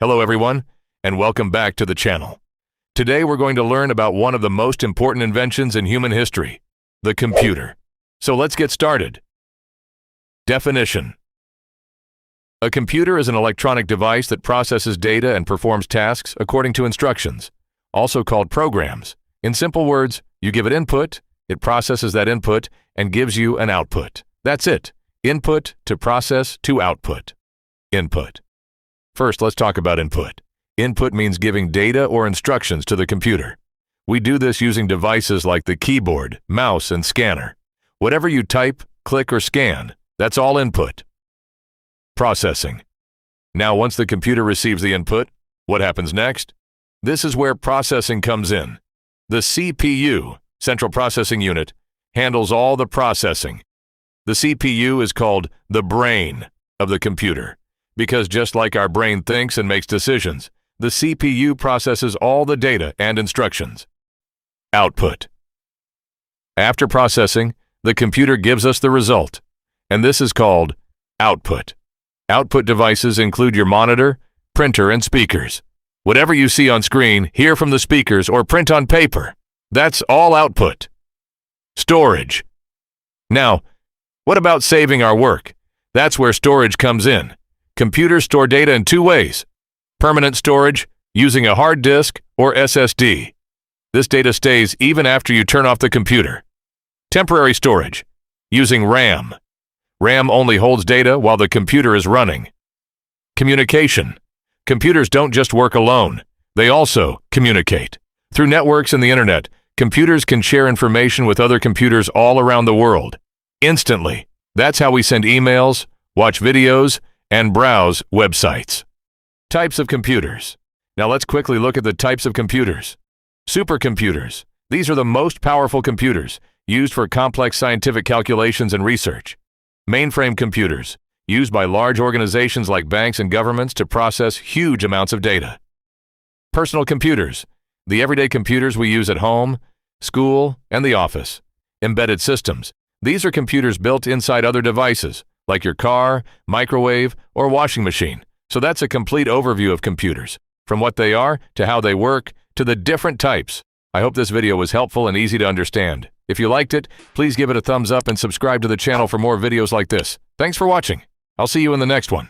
Hello everyone, and welcome back to the channel. Today we're going to learn about one of the most important inventions in human history, the computer. So let's get started. Definition. A computer is an electronic device that processes data and performs tasks according to instructions, also called programs. In simple words, you give it input, it processes that input, and gives you an output. That's it. Input to process to output. Input. First, let's talk about input. Input means giving data or instructions to the computer. We do this using devices like the keyboard, mouse, and scanner. Whatever you type, click, or scan, that's all input. Processing. Now, once the computer receives the input, what happens next? This is where processing comes in. The CPU, Central Processing Unit, handles all the processing. The CPU is called the brain of the computer, because just like our brain thinks and makes decisions, the CPU processes all the data and instructions. Output. After processing, the computer gives us the result, and this is called output. Output devices include your monitor, printer, and speakers. Whatever you see on screen, hear from the speakers, or print on paper, that's all output. Storage. Now, what about saving our work? That's where storage comes in. Computers store data in two ways: permanent storage, using a hard disk, or SSD. This data stays even after you turn off the computer. Temporary storage, using RAM. RAM only holds data while the computer is running. Communication. Computers don't just work alone, they also communicate. Through networks and the internet, computers can share information with other computers all around the world, instantly. That's how we send emails, watch videos, and browse websites. Types of computers. Now let's quickly look at the types of computers. Supercomputers. These are the most powerful computers, used for complex scientific calculations and research. Mainframe computers, used by large organizations like banks and governments to process huge amounts of data. Personal computers. The everyday computers we use at home, school, and the office. Embedded systems. These are computers built inside other devices, like your car, microwave, or washing machine. So that's a complete overview of computers, from what they are to how they work to the different types. I hope this video was helpful and easy to understand. If you liked it, please give it a thumbs up and subscribe to the channel for more videos like this. Thanks for watching. I'll see you in the next one.